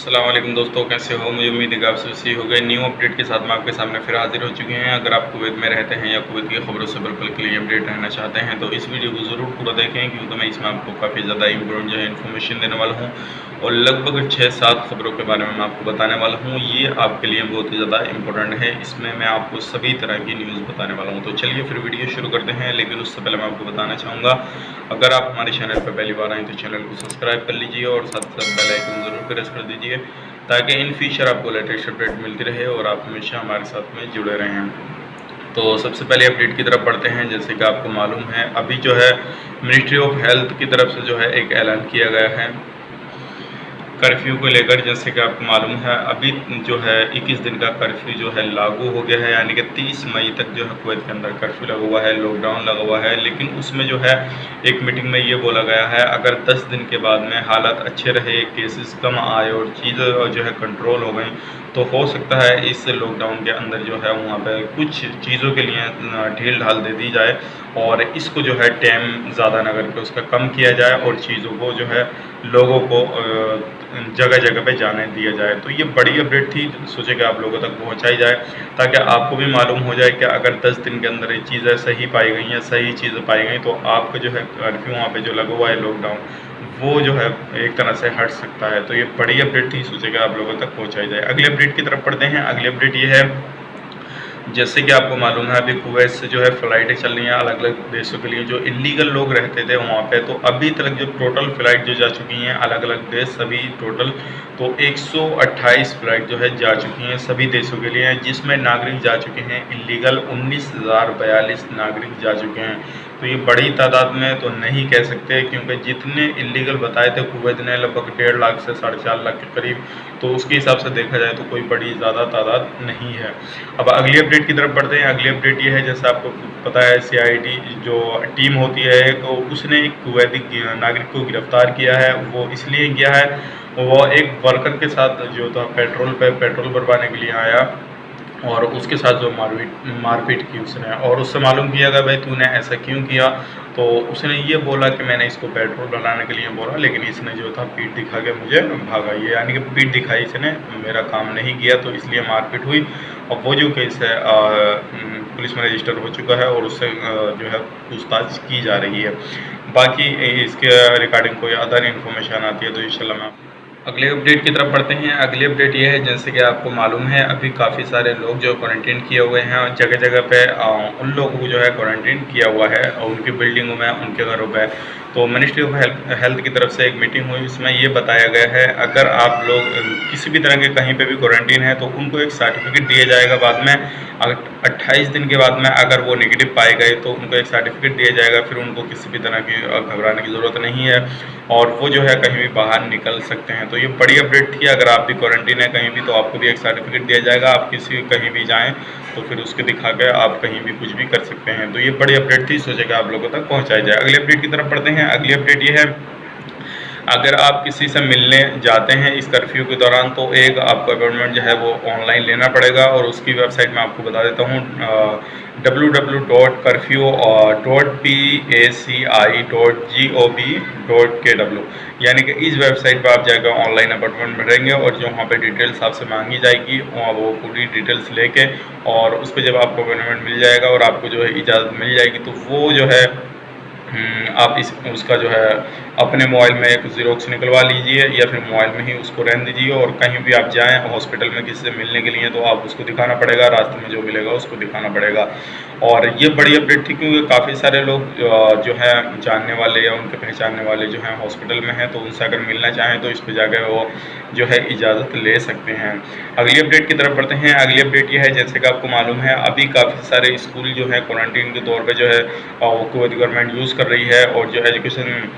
अस्सलाम वालेकुम दोस्तों, कैसे हो? मुझे उम्मीद है कि आप सब सही हो गए। न्यू अपडेट के साथ मैं आपके सामने फिर हाजिर हो चुके हैं। अगर आप कुवैत में रहते हैं या कुवैत की खबरों से बिल्कुल के लिए अपडेट रहना चाहते हैं तो इस वीडियो को ज़रूर पूरा देखें, क्योंकि मैं इसमें आपको काफ़ी ज़्यादा इंपॉर्टेंट जो है इन्फॉर्मेशन देने वाला हूँ और लगभग 6-7 खबरों के बारे में मैं आपको बताने वाला हूँ। ये आपके लिए बहुत ही ज़्यादा इंपॉर्टेंट है। इसमें मैं आपको सभी तरह की न्यूज़ बताने वाला हूँ। तो चलिए फिर वीडियो शुरू करते हैं, लेकिन उससे पहले मैं आपको बताना चाहूँगा, अगर आप हमारे चैनल पर पहली बार आएँ तो चैनल को सब्सक्राइब कर लीजिए और साथ साथ बेल आइकन ज़रूर प्रेस कर दीजिए, ताकि इन फ्यूचर आपको लेटेस्ट अपडेट मिलती रहे और आप हमेशा हमारे साथ में जुड़े रहें। तो सबसे पहले अपडेट की तरफ बढ़ते हैं। जैसे कि आपको मालूम है, अभी जो है मिनिस्ट्री ऑफ हेल्थ की तरफ से जो है एक ऐलान किया गया है कर्फ्यू को लेकर। जैसे कि आपको मालूम है, अभी जो है 21 दिन का कर्फ्यू जो है लागू हो गया है, यानी कि 30 मई तक जो है कुवैत के अंदर कर्फ्यू लगा हुआ है, लॉकडाउन लगा हुआ है। लेकिन उसमें जो है एक मीटिंग में ये बोला गया है, अगर 10 दिन के बाद में हालात अच्छे रहे, केसेस कम आए और चीज़ें जो है कंट्रोल हो गई, तो हो सकता है इस लॉकडाउन के अंदर जो है वहाँ पे कुछ चीज़ों के लिए ढील ढाल दे दी जाए और इसको जो है टाइम ज़्यादा ना करके उसका कम किया जाए और चीज़ों को जो है लोगों को जगह जगह पे जाने दिया जाए। तो ये बड़ी अपडेट थी, सोचे कि आप लोगों तक पहुंचाई जाए ताकि आपको भी मालूम हो जाए कि अगर 10 दिन के अंदर ये चीज़ें सही पाई गई या सही चीज़ें पाई गई तो आपका जो है कर्फ्यू वहाँ पे जो लगा हुआ है लॉकडाउन, वो जो है एक तरह से हट सकता है। तो ये बड़ी अपडेट थी, सोचे कि आप लोगों तक पहुँचाई जाए। अगले अपडेट की तरफ पढ़ते हैं। अगली अपडेट ये है, जैसे कि आपको मालूम है, अभी कुवैत से जो है फ़्लाइटें चल रही हैं अलग अलग देशों के लिए। जो इलीगल लोग रहते थे वहाँ पे, तो अभी तक जो टोटल फ़्लाइट जो जा चुकी हैं अलग अलग देश सभी टोटल, तो 128 फ़्लाइट जो है जा चुकी हैं सभी देशों के लिए, जिसमें नागरिक जा चुके हैं इलीगल 19,042 नागरिक जा चुके हैं। तो ये बड़ी तादाद में तो नहीं कह सकते, क्योंकि जितने इलीगल बताए थे कुवैत ने लगभग 1.5 लाख से 4.5 लाख के करीब, तो उसके हिसाब से देखा जाए तो कोई बड़ी ज़्यादा तादाद नहीं है। अब अगली अपडेट की तरफ बढ़ते हैं। अगली अपडेट ये है, जैसा आपको पता है CID जो टीम होती है, तो उसने एक कुवैती नागरिक को गिरफ्तार किया है। वो इसलिए किया है, वो एक वर्कर के साथ जो था पेट्रोल भरवाने के लिए आया और उसके साथ जो मारपीट की उसने, और उससे मालूम किया गया भाई तूने ऐसा क्यों किया, तो उसने ये बोला कि मैंने इसको पेट्रोल डलाने के लिए बोला, लेकिन इसने जो था पीठ दिखा के मुझे भागा। ये यानी कि पीठ दिखाई इसने, मेरा काम नहीं किया, तो इसलिए मारपीट हुई। और वो जो केस है पुलिस में रजिस्टर हो चुका है और उससे जो है पूछताछ की जा रही है। बाकी इसके रिगार्डिंग कोई अदर इन्फॉर्मेशन आती है तो इंशाल्लाह मैं अगले अपडेट की तरफ बढ़ते हैं। अगली अपडेट ये है, जैसे कि आपको मालूम है, अभी काफ़ी सारे लोग जो क्वारंटीन किए हुए हैं और जगह जगह पे उन लोगों को जो है क्वारंटीन किया हुआ है और उनकी बिल्डिंगों में, उनके घरों पे। तो मिनिस्ट्री ऑफ हेल्थ की तरफ से एक मीटिंग हुई, इसमें ये बताया गया है, अगर आप लोग किसी भी तरह के कहीं पे भी क्वारंटीन है तो उनको एक सर्टिफिकेट दिया जाएगा बाद में। अगर 28 दिन के बाद में अगर वो नेगेटिव पाए गए तो उनको एक सर्टिफिकेट दिया जाएगा, फिर उनको किसी भी तरह की घबराने की ज़रूरत नहीं है और वो जो है कहीं भी बाहर निकल सकते हैं। तो ये बड़ी अपडेट थी। अगर आप भी क्वारंटीन है कहीं भी तो आपको भी एक सर्टिफिकेट दिया जाएगा, आप किसी कहीं भी जाएँ तो फिर उसके दिखा के आप कहीं भी कुछ भी कर सकते हैं। तो ये बड़ी अपडेट थी, सोचे कि आप लोगों तक पहुँचाई जाए। अगली अपडेट की तरफ बढ़ते हैं। अगली अपडेट ये है, अगर आप किसी से मिलने जाते हैं इस कर्फ्यू के दौरान तो एक आपको अपॉइंटमेंट जो है वो ऑनलाइन लेना पड़ेगा और उसकी वेबसाइट मैं आपको बता देता हूँ, www.curfew.paci.gov.kw, यानी कि इस वेबसाइट पर आप जाकर ऑनलाइन अपॉइंटमेंट मिलेंगे और जो वहाँ पे डिटेल्स आपसे मांगी जाएगी वो पूरी डिटेल्स लेके और उस पर जब आपको अपॉइंटमेंट मिल जाएगा और आपको जो है इजाज़त मिल जाएगी, तो वो जो है आप उसका जो है अपने मोबाइल में एक ज़ेरॉक्स निकलवा लीजिए या फिर मोबाइल में ही उसको रहने दीजिए और कहीं भी आप जाएँ हॉस्पिटल में किसी से मिलने के लिए तो आप उसको दिखाना पड़ेगा, रास्ते में जो मिलेगा उसको दिखाना पड़ेगा। और ये बड़ी अपडेट थी, क्योंकि काफ़ी सारे लोग जो हैं जानने वाले या उनके पहचानने वाले जो हैं हॉस्पिटल में हैं, तो उनसे अगर मिलना चाहें तो इस पर जाकर वो जो है इजाज़त ले सकते हैं। अगली अपडेट की तरफ बढ़ते हैं। अगली अपडेट ये है, जैसे कि आपको मालूम है, अभी काफ़ी सारे स्कूल जो है क्वारंटीन के तौर पे जो है कुवैत गवर्नमेंट यूज़ कर रही है और जो एजुकेशन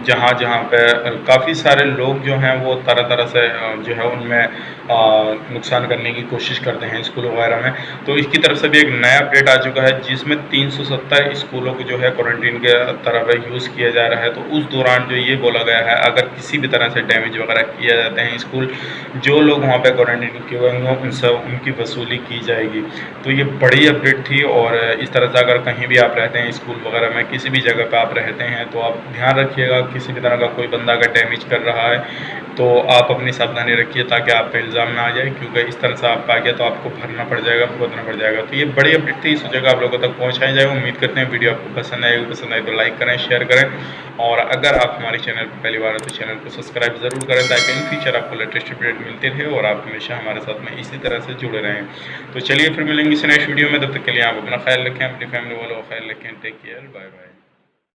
जहाँ जहाँ पे काफ़ी सारे लोग जो हैं वो तरह तरह से जो है उनमें नुकसान करने की कोशिश करते हैं स्कूलों वगैरह में। तो इसकी तरफ से भी एक नया अपडेट आ चुका है, जिसमें 370 स्कूलों को जो है क्वारंटीन के तरफ यूज़ किया जा रहा है। तो उस दौरान जो ये बोला गया है, अगर किसी भी तरह से डैमेज वगैरह किया जाते हैं स्कूल, जो लोग वहाँ पे क्वारंटीन किए हुए होंगे उनसे उनकी वसूली की जाएगी। तो ये बड़ी अपडेट थी और इस तरह से अगर कहीं भी आप रहते हैं स्कूल वगैरह में, किसी भी जगह पर आप रहते हैं, तो आप ध्यान रखिएगा, किसी भी तरह का कोई बंदा अगर डैमेज कर रहा है तो आप अपनी सावधानी रखिए ताकि आप पे इल्ज़ाम ना आ जाए, क्योंकि इस तरह से आप आ गया तो आपको भरना पड़ जाएगा, भुगतना पड़ जाएगा। तो ये बड़ी अपडेट थी, सोचेगा आप लोगों तक पहुँचाया जाए। उम्मीद करते हैं वीडियो आपको पसंद आए तो लाइक करें, शेयर करें, और अगर आप हमारे चैनल पर पहली बार है तो चैनल को सब्सक्राइब ज़रूर करें ताकि इन फ्यूचर आपको लेटेस्ट अपडेट मिलते रहे और आप हमेशा हमारे साथ में इसी तरह से जुड़े रहें। तो चलिए फिर मिलेंगे इस नेक्स्ट वीडियो में, तब तक के लिए आप अपना ख्याल रखें, अपनी फैमिली वालों का ख्याल रखें। Take care, bye bye.